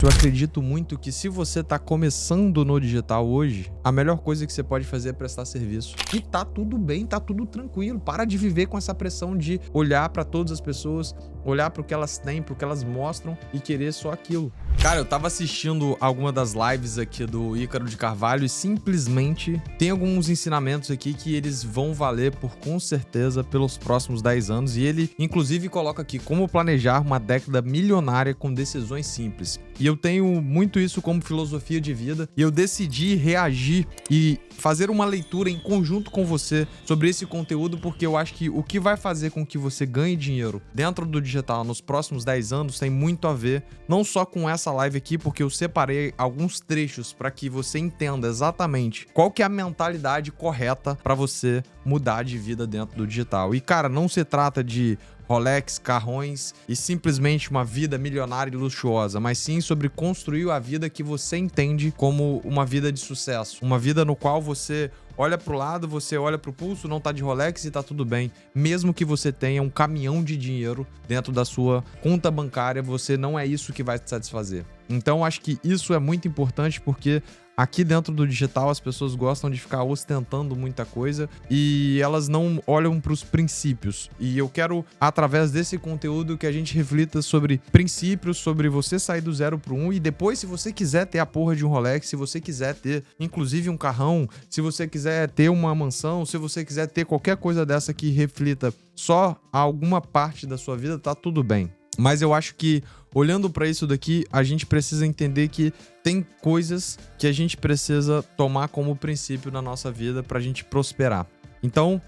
Eu acredito muito que se você tá começando no digital hoje, a melhor coisa que você pode fazer é prestar serviço. E tá tudo bem, tá tudo tranquilo. Para de viver com essa pressão de olhar pra todas as pessoas, olhar pro que elas têm, pro que elas mostram e querer só aquilo. Cara, eu tava assistindo alguma das lives aqui do Ícaro de Carvalho e simplesmente tem alguns ensinamentos aqui que eles vão valer com certeza pelos próximos 10 anos. E ele, inclusive, coloca aqui como planejar uma década milionária com decisões simples. E eu tenho muito isso como filosofia de vida e eu decidi reagir e fazer uma leitura em conjunto com você sobre esse conteúdo, porque eu acho que o que vai fazer com que você ganhe dinheiro dentro do digital nos próximos 10 anos tem muito a ver, não só com essa live aqui, porque eu separei alguns trechos para que você entenda exatamente qual que é a mentalidade correta para você mudar de vida dentro do digital. E cara, não se trata de Rolex, carrões e simplesmente uma vida milionária e luxuosa, mas sim sobre construir a vida que você entende como uma vida de sucesso. Uma vida no qual você olha pro lado, você olha pro pulso, não tá de Rolex e tá tudo bem. Mesmo que você tenha um caminhão de dinheiro dentro da sua conta bancária, você não é isso que vai te satisfazer. Então, acho que isso é muito importante porque aqui dentro do digital as pessoas gostam de ficar ostentando muita coisa e elas não olham para os princípios. E eu quero, através desse conteúdo, que a gente reflita sobre princípios, sobre você sair do 0 pro 1 e depois, se você quiser ter a porra de um Rolex, se você quiser ter, inclusive, um carrão, se você quiser ter uma mansão, se você quiser ter qualquer coisa dessa que reflita só alguma parte da sua vida, tá tudo bem. Mas eu acho que, olhando para isso daqui, a gente precisa entender que tem coisas que a gente precisa tomar como princípio na nossa vida pra gente prosperar. Então,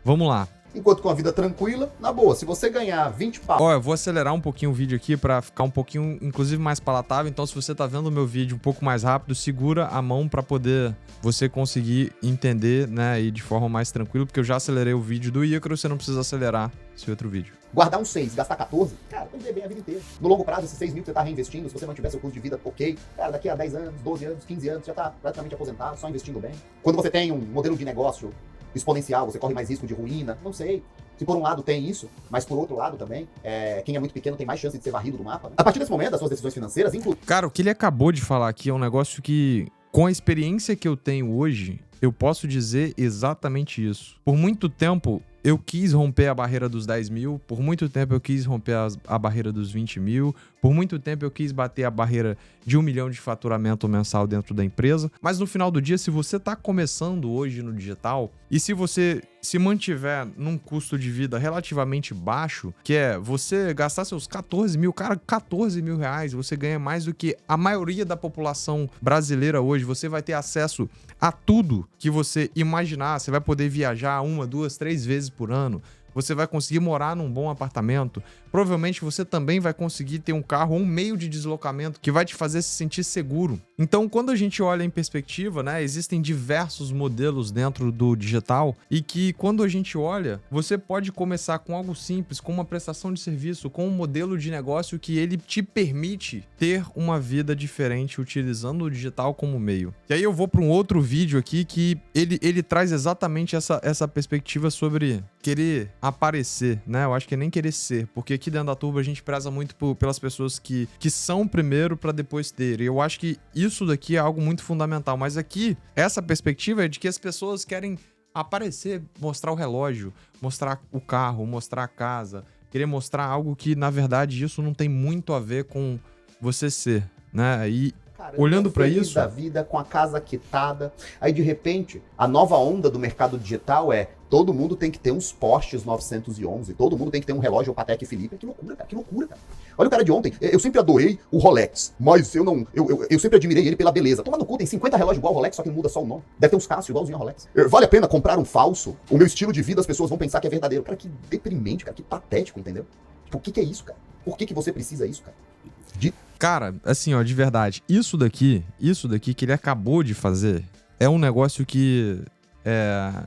vamos lá. Enquanto com a vida tranquila, na boa, se você ganhar 20 pau... Ó, eu vou acelerar um pouquinho o vídeo aqui pra ficar um pouquinho, inclusive, mais palatável. Então, se você tá vendo o meu vídeo um pouco mais rápido, segura a mão pra poder você conseguir entender, né, e de forma mais tranquila, porque eu já acelerei o vídeo do Ícaro, você não precisa acelerar esse outro vídeo. Guardar uns 6, gastar 14, cara, vai viver bem a vida inteira. No longo prazo, esses 6 mil que você tá reinvestindo, se você mantiver seu custo de vida ok, cara, daqui a 10 anos, 12 anos, 15 anos, já tá praticamente aposentado, só investindo bem. Quando você tem um modelo de negócio exponencial, você corre mais risco de ruína, não sei. Se por um lado tem isso, mas por outro lado também, quem é muito pequeno tem mais chance de ser varrido do mapa, né? A partir desse momento, as suas decisões financeiras, inclusive... Cara, o que ele acabou de falar aqui é um negócio que, com a experiência que eu tenho hoje, eu posso dizer exatamente isso. Por muito tempo, eu quis romper a barreira dos 10 mil, por muito tempo eu quis romper a barreira dos 20 mil, por muito tempo eu quis bater a barreira de 1 milhão de faturamento mensal dentro da empresa, mas no final do dia, se você tá começando hoje no digital, e se você se mantiver num custo de vida relativamente baixo, que é você gastar seus 14 mil, cara, 14 mil reais, você ganha mais do que a maioria da população brasileira hoje, você vai ter acesso a tudo que você imaginar, você vai poder viajar 1, 2, 3 vezes por ano, você vai conseguir morar num bom apartamento, provavelmente você também vai conseguir ter um carro ou um meio de deslocamento que vai te fazer se sentir seguro. Então, quando a gente olha em perspectiva, né, existem diversos modelos dentro do digital e que quando a gente olha, você pode começar com algo simples, com uma prestação de serviço, com um modelo de negócio que ele te permite ter uma vida diferente utilizando o digital como meio. E aí eu vou para um outro vídeo aqui que ele traz exatamente essa perspectiva sobre querer aparecer, né? Eu acho que é nem querer ser, porque aqui dentro da Turbo a gente preza muito pelas pessoas que são primeiro para depois ter. E eu acho que isso daqui é algo muito fundamental. Mas aqui, essa perspectiva é de que as pessoas querem aparecer, mostrar o relógio, mostrar o carro, mostrar a casa, querer mostrar algo que, na verdade, isso não tem muito a ver com você ser, né? E cara, olhando para isso, da vida com a casa quitada, aí de repente a nova onda do mercado digital é todo mundo tem que ter uns Porsches 911, todo mundo tem que ter um relógio Patek Philippe. Que loucura, cara, que loucura, cara. Olha o cara de ontem, eu sempre adorei o Rolex, mas eu sempre admirei ele pela beleza. Toma no cu, tem 50 relógios igual ao Rolex, só que muda só o nome. Deve ter uns Casio igualzinho ao Rolex. Vale a pena comprar um falso? O meu estilo de vida as pessoas vão pensar que é verdadeiro. Cara, que deprimente, cara, que patético, entendeu? Tipo, o que é isso, cara? Por que você precisa isso, cara? Cara, assim, ó, de verdade, isso daqui que ele acabou de fazer é um negócio que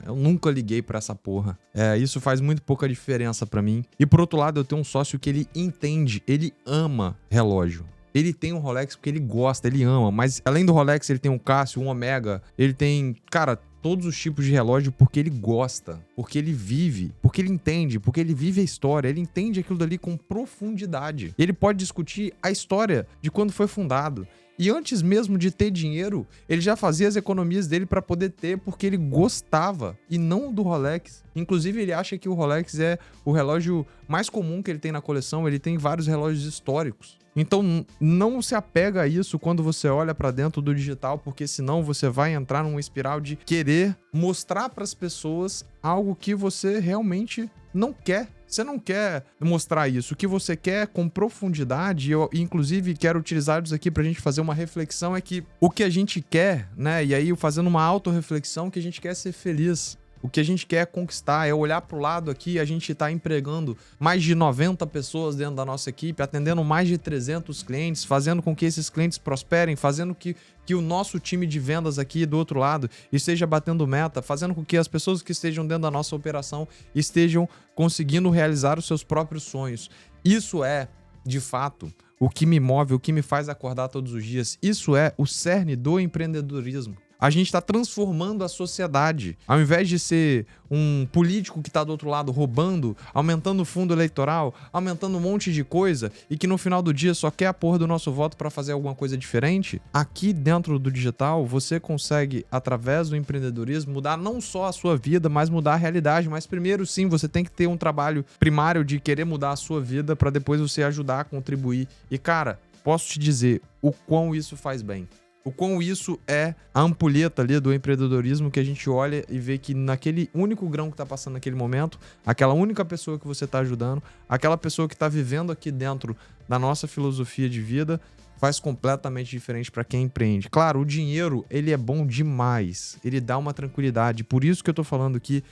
eu nunca liguei pra essa porra. Isso faz muito pouca diferença pra mim. E por outro lado, eu tenho um sócio que ele entende, ele ama relógio. Ele tem um Rolex porque ele gosta, ele ama. Mas além do Rolex, ele tem um Casio, um Omega. Ele tem, cara, todos os tipos de relógio porque ele gosta, porque ele vive, porque ele entende, porque ele vive a história. Ele entende aquilo dali com profundidade. Ele pode discutir a história de quando foi fundado. E antes mesmo de ter dinheiro, ele já fazia as economias dele para poder ter, porque ele gostava, e não do Rolex. Inclusive, ele acha que o Rolex é o relógio mais comum que ele tem na coleção. Ele tem vários relógios históricos. Então, não se apega a isso quando você olha para dentro do digital, porque senão você vai entrar numa espiral de querer mostrar para as pessoas algo que você realmente não quer. Você não quer mostrar isso. O que você quer com profundidade, eu inclusive quero utilizar isso aqui pra gente fazer uma reflexão, é que o que a gente quer, né? E aí fazendo uma autorreflexão, que a gente quer ser feliz. O que a gente quer conquistar é olhar pro lado aqui, a gente tá empregando mais de 90 pessoas dentro da nossa equipe, atendendo mais de 300 clientes, fazendo com que esses clientes prosperem, fazendo que o nosso time de vendas aqui do outro lado esteja batendo meta, fazendo com que as pessoas que estejam dentro da nossa operação estejam conseguindo realizar os seus próprios sonhos. Isso é, de fato, o que me move, o que me faz acordar todos os dias. Isso é o cerne do empreendedorismo. A gente está transformando a sociedade. Ao invés de ser um político que está do outro lado roubando, aumentando o fundo eleitoral, aumentando um monte de coisa e que no final do dia só quer a porra do nosso voto para fazer alguma coisa diferente, aqui dentro do digital você consegue, através do empreendedorismo, mudar não só a sua vida, mas mudar a realidade. Mas primeiro, sim, você tem que ter um trabalho primário de querer mudar a sua vida para depois você ajudar a contribuir. E cara, posso te dizer o quão isso faz bem. O quão isso é a ampulheta ali do empreendedorismo, que a gente olha e vê que naquele único grão que tá passando naquele momento, aquela única pessoa que você tá ajudando, aquela pessoa que tá vivendo aqui dentro da nossa filosofia de vida, faz completamente diferente para quem empreende. Claro, o dinheiro, ele é bom demais, ele dá uma tranquilidade, por isso que eu tô falando que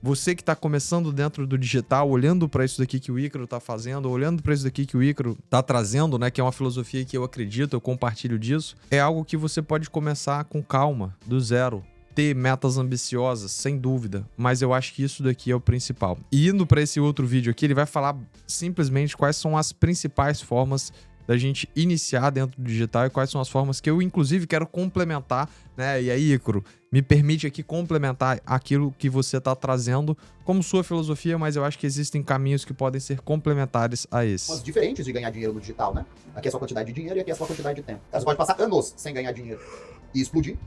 você que está começando dentro do digital, olhando para isso daqui que o Ícaro está fazendo, olhando para isso daqui que o Ícaro está trazendo, né, que é uma filosofia que eu acredito, eu compartilho disso, é algo que você pode começar com calma, do zero. Ter metas ambiciosas, sem dúvida, mas eu acho que isso daqui é o principal. E indo para esse outro vídeo aqui, ele vai falar simplesmente quais são as principais formas da gente iniciar dentro do digital e quais são as formas que eu, inclusive, quero complementar, né? E aí, Ícaro, me permite aqui complementar aquilo que você está trazendo como sua filosofia, mas eu acho que existem caminhos que podem ser complementares a esse. Diferentes de ganhar dinheiro no digital, né? Aqui é a sua quantidade de dinheiro e aqui é a sua quantidade de tempo. Você pode passar anos sem ganhar dinheiro e explodir.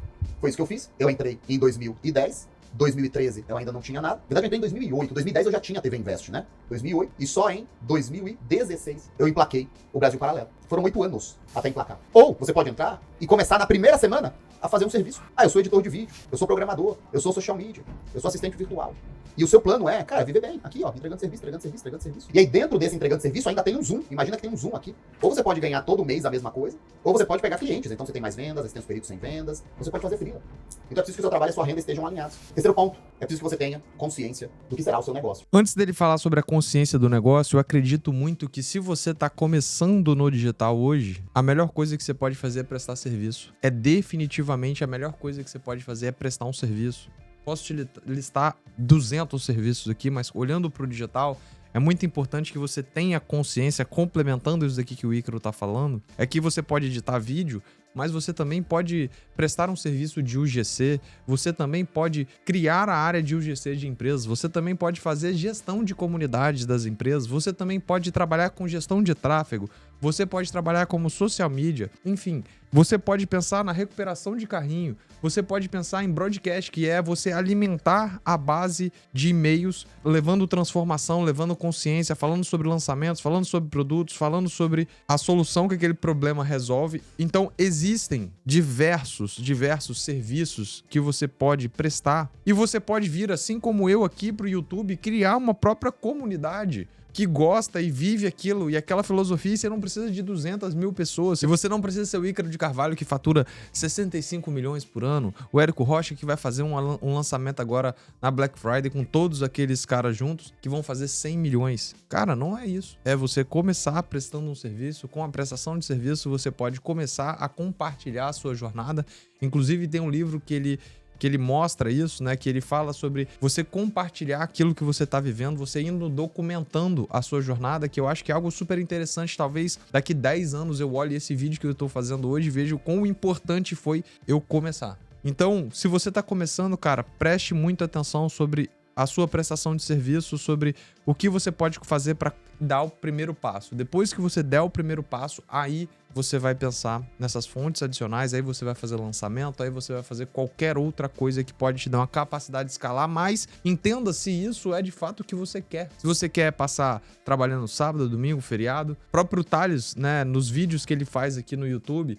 Foi isso que eu fiz. Eu entrei em 2010. 2013 eu ainda não tinha nada. Na verdade, eu entrei em 2008. 2010 eu já tinha TV Invest, né? 2008. E só em 2016 eu emplaquei o Brasil Paralelo. Foram 8 anos até emplacar. Ou você pode entrar e começar na primeira semana a fazer um serviço. Ah, eu sou editor de vídeo, eu sou programador, eu sou social media, eu sou assistente virtual. E o seu plano é, cara, viver bem. Aqui, ó, entregando serviço, entregando serviço, entregando serviço. E aí dentro desse entregando serviço ainda tem um Zoom. Imagina que tem um Zoom aqui. Ou você pode ganhar todo mês a mesma coisa, ou você pode pegar clientes. Então você tem mais vendas, você tem os períodos sem vendas, você pode fazer freela. Então é preciso que o seu trabalho e a sua renda estejam alinhados. Terceiro ponto, é preciso que você tenha consciência do que será o seu negócio. Antes dele falar sobre a consciência do negócio, eu acredito muito que se você está começando no digital hoje, a melhor coisa que você pode fazer é prestar serviço. É definitivamente a melhor coisa que você pode fazer é prestar um serviço. Posso te listar 200 serviços aqui, mas olhando para o digital, é muito importante que você tenha consciência, complementando isso daqui que o Ícaro está falando, é que você pode editar vídeo, mas você também pode prestar um serviço de UGC, você também pode criar a área de UGC de empresas, você também pode fazer gestão de comunidades das empresas, você também pode trabalhar com gestão de tráfego, você pode trabalhar como social media, enfim, você pode pensar na recuperação de carrinho, você pode pensar em broadcast, que é você alimentar a base de e-mails, levando transformação, levando consciência, falando sobre lançamentos, falando sobre produtos, falando sobre a solução que aquele problema resolve. Então, existem diversos serviços que você pode prestar e você pode vir, assim como eu aqui para o YouTube, criar uma própria comunidade que gosta e vive aquilo e aquela filosofia, e você não precisa de 200 mil pessoas. E você não precisa ser o Ícaro de Carvalho, que fatura 65 milhões por ano, o Érico Rocha, que vai fazer um lançamento agora na Black Friday com todos aqueles caras juntos, que vão fazer 100 milhões. Cara, não é isso. É você começar prestando um serviço, com a prestação de serviço você pode começar a compartilhar a sua jornada. Inclusive tem um livro que ele que ele mostra isso, né? Que ele fala sobre você compartilhar aquilo que você tá vivendo, você indo documentando a sua jornada, que eu acho que é algo super interessante. Talvez daqui 10 anos eu olhe esse vídeo que eu tô fazendo hoje e vejo o quão importante foi eu começar. Então, se você tá começando, cara, preste muita atenção sobre a sua prestação de serviço, sobre o que você pode fazer para dar o primeiro passo. Depois que você der o primeiro passo, aí você vai pensar nessas fontes adicionais, aí você vai fazer lançamento, aí você vai fazer qualquer outra coisa que pode te dar uma capacidade de escalar, mas entenda se isso é de fato o que você quer. Se você quer passar trabalhando sábado, domingo, feriado, o próprio Thales, né, nos vídeos que ele faz aqui no YouTube,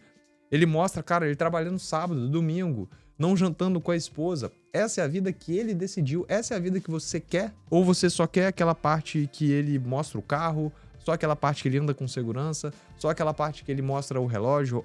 ele mostra, cara, ele trabalhando sábado, domingo, não jantando com a esposa. Essa é a vida que ele decidiu, essa é a vida que você quer? Ou você só quer aquela parte que ele mostra o carro, só aquela parte que ele anda com segurança, só aquela parte que ele mostra o relógio,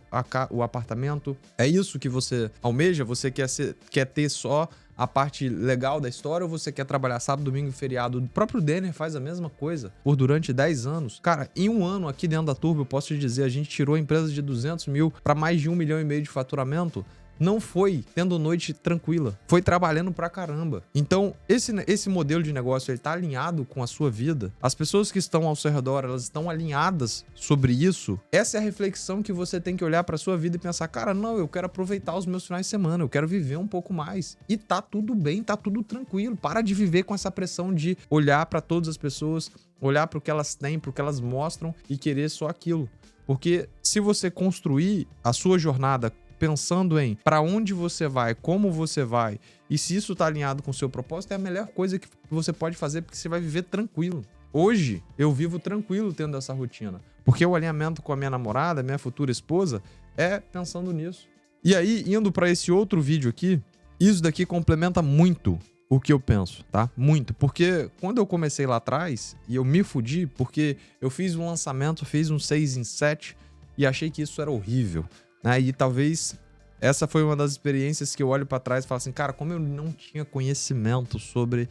o apartamento? É isso que você almeja? Você quer ter só a parte legal da história, ou você quer trabalhar sábado, domingo e feriado? O próprio Denner faz a mesma coisa durante 10 anos. Cara, em um ano aqui dentro da Turbo, eu posso te dizer, a gente tirou a empresa de 200 mil para mais de 1,5 milhão de faturamento. Não foi tendo noite tranquila, foi trabalhando pra caramba. Então, esse modelo de negócio, ele tá alinhado com a sua vida. As pessoas que estão ao seu redor, elas estão alinhadas sobre isso. Essa é a reflexão que você tem que olhar pra sua vida e pensar, cara, não, eu quero aproveitar os meus finais de semana, eu quero viver um pouco mais. E tá tudo bem, tá tudo tranquilo. Para de viver com essa pressão de olhar pra todas as pessoas, olhar pro que elas têm, pro que elas mostram e querer só aquilo. Porque se você construir a sua jornada pensando em para onde você vai, como você vai, e se isso tá alinhado com o seu propósito, é a melhor coisa que você pode fazer, porque você vai viver tranquilo. Hoje, eu vivo tranquilo tendo essa rotina, porque o alinhamento com a minha namorada, minha futura esposa, é pensando nisso. E aí, indo para esse outro vídeo aqui, isso daqui complementa muito o que eu penso, tá? Muito. Porque quando eu comecei lá atrás, e eu me fudi, porque eu fiz um lançamento, fiz um 6 em 7, e achei que isso era horrível. E talvez essa foi uma das experiências que eu olho pra trás e falo assim, cara, como eu não tinha conhecimento sobre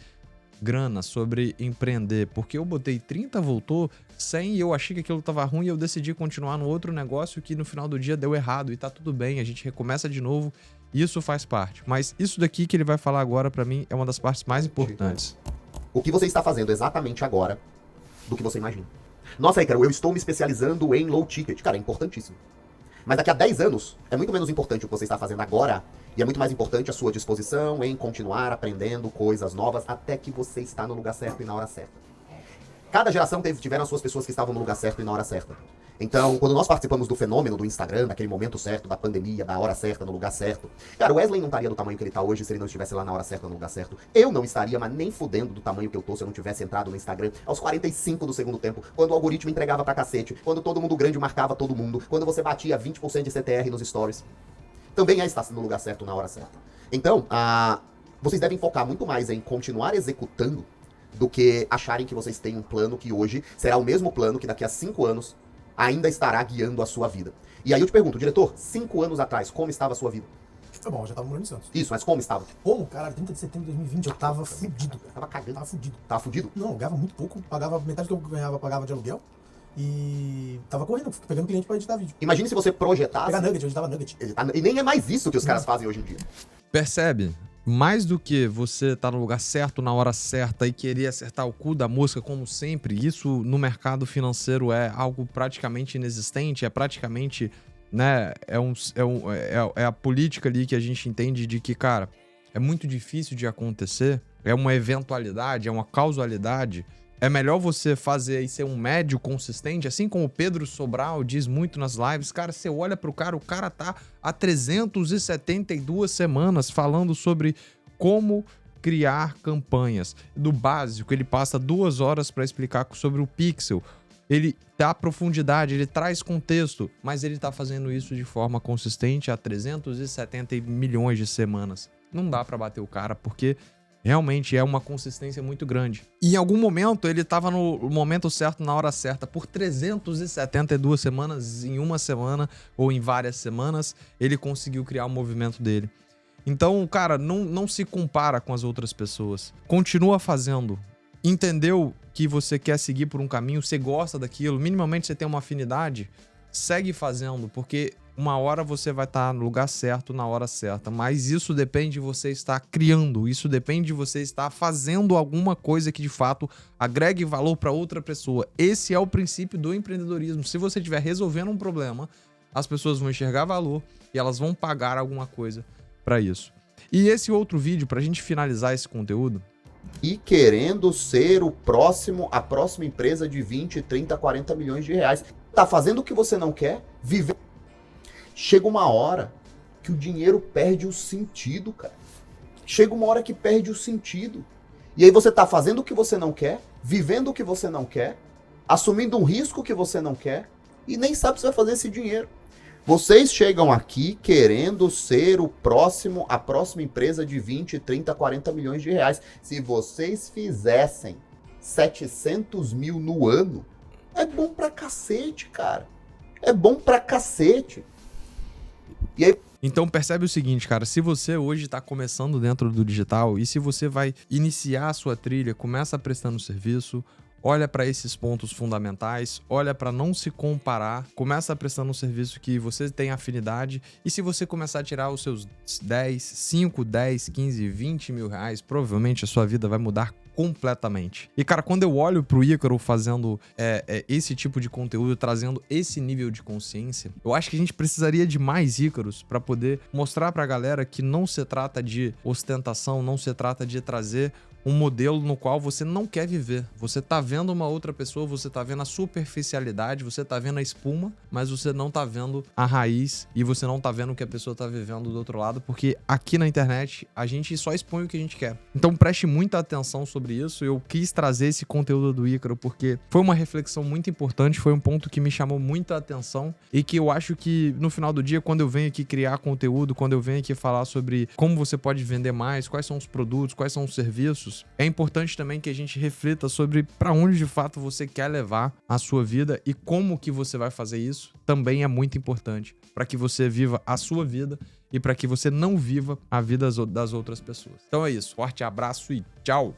grana, sobre empreender, porque eu botei 30, voltou 100 e eu achei que aquilo tava ruim e eu decidi continuar no outro negócio que no final do dia deu errado e tá tudo bem, a gente recomeça de novo, isso faz parte. Mas isso daqui que ele vai falar agora pra mim é uma das partes mais importantes. O que você está fazendo exatamente agora do que você imagina. Nossa, Ícaro, eu estou me especializando em low ticket. Cara, é importantíssimo. Mas daqui a 10 anos, é muito menos importante o que você está fazendo agora e é muito mais importante a sua disposição em continuar aprendendo coisas novas até que você está no lugar certo e na hora certa. Cada geração tiveram as suas pessoas que estavam no lugar certo e na hora certa. Então, quando nós participamos do fenômeno do Instagram, daquele momento certo, da pandemia, da hora certa, no lugar certo, cara, o Wesley não estaria do tamanho que ele está hoje se ele não estivesse lá na hora certa, no lugar certo. Eu não estaria, mas nem fudendo do tamanho que eu tô se eu não tivesse entrado no Instagram aos 45 do segundo tempo, quando o algoritmo entregava pra cacete, quando todo mundo grande marcava todo mundo, quando você batia 20% de CTR nos stories. Também é estar no lugar certo, na hora certa. Então, vocês devem focar muito mais em continuar executando do que acharem que vocês têm um plano que hoje será o mesmo plano que daqui a 5 anos ainda estará guiando a sua vida. E aí eu te pergunto, diretor, 5 anos atrás, como estava a sua vida? Foi bom, eu já tava morando em Santos. Isso, mas como estava? Como? Cara, 30 de setembro de 2020 eu tava fudido. Tava cagando. Tava fudido. Tava fudido? Não, eu ganhava muito pouco, pagava metade do que eu ganhava, pagava de aluguel. E tava correndo, pegando cliente pra editar vídeo. Imagine se você projetasse... Pegar nugget, eu editava nugget. E nem é mais isso que os caras fazem hoje em dia. Percebe? Mais do que você tá no lugar certo, na hora certa e querer acertar o cu da mosca como sempre, isso no mercado financeiro é algo praticamente inexistente, é praticamente, né, é a política ali que a gente entende de que, cara, é muito difícil de acontecer, é uma eventualidade, é uma causalidade. É melhor você fazer e ser um médio consistente, assim como o Pedro Sobral diz muito nas lives. Cara, você olha pro cara, o cara tá há 372 semanas falando sobre como criar campanhas. Do básico, ele passa 2 horas para explicar sobre o Pixel. Ele dá profundidade, ele traz contexto, mas ele tá fazendo isso de forma consistente há 370 milhões de semanas. Não dá para bater o cara, porque realmente é uma consistência muito grande. E em algum momento ele estava no momento certo, na hora certa. Por 372 semanas, em uma semana ou em várias semanas, ele conseguiu criar o movimento dele. Então, cara, não se compara com as outras pessoas. Continua fazendo. Entendeu que você quer seguir por um caminho, você gosta daquilo, minimamente você tem uma afinidade, segue fazendo, porque uma hora você vai estar no lugar certo, na hora certa. Mas isso depende de você estar criando, isso depende de você estar fazendo alguma coisa que de fato agregue valor para outra pessoa. Esse é o princípio do empreendedorismo. Se você estiver resolvendo um problema, as pessoas vão enxergar valor e elas vão pagar alguma coisa para isso. E esse outro vídeo, para a gente finalizar esse conteúdo, e querendo ser a próxima empresa de 20, 30, 40 milhões de reais. Tá fazendo o que você não quer, viver. Chega uma hora que o dinheiro perde o sentido, cara. Chega uma hora que perde o sentido. E aí você tá fazendo o que você não quer, vivendo o que você não quer, assumindo um risco que você não quer e nem sabe se vai fazer esse dinheiro. Vocês chegam aqui querendo ser a próxima empresa de 20, 30, 40 milhões de reais. Se vocês fizessem 700 mil no ano, é bom pra cacete, cara. É bom pra cacete. E aí... Então percebe o seguinte, cara, se você hoje está começando dentro do digital e se você vai iniciar a sua trilha, começa prestando serviço, olha para esses pontos fundamentais, olha para não se comparar, começa prestando um serviço que você tem afinidade e se você começar a tirar os seus 5, 10, 15, 20 mil reais, provavelmente a sua vida vai mudar completamente. E cara, quando eu olho pro Ícaro fazendo esse tipo de conteúdo, trazendo esse nível de consciência, eu acho que a gente precisaria de mais Ícaros para poder mostrar pra galera que não se trata de ostentação, não se trata de trazer um modelo no qual você não quer viver. Você tá vendo uma outra pessoa, você tá vendo a superficialidade, você tá vendo a espuma, mas você não tá vendo a raiz e você não tá vendo o que a pessoa tá vivendo do outro lado, porque aqui na internet a gente só expõe o que a gente quer. Então preste muita atenção sobre isso. Eu quis trazer esse conteúdo do Ícaro porque foi uma reflexão muito importante, foi um ponto que me chamou muita atenção e que eu acho que no final do dia, quando eu venho aqui criar conteúdo, quando eu venho aqui falar sobre como você pode vender mais, quais são os produtos, quais são os serviços, é importante também que a gente reflita sobre para onde de fato você quer levar a sua vida e como que você vai fazer isso também é muito importante para que você viva a sua vida e para que você não viva a vida das outras pessoas. Então é isso, forte abraço e tchau!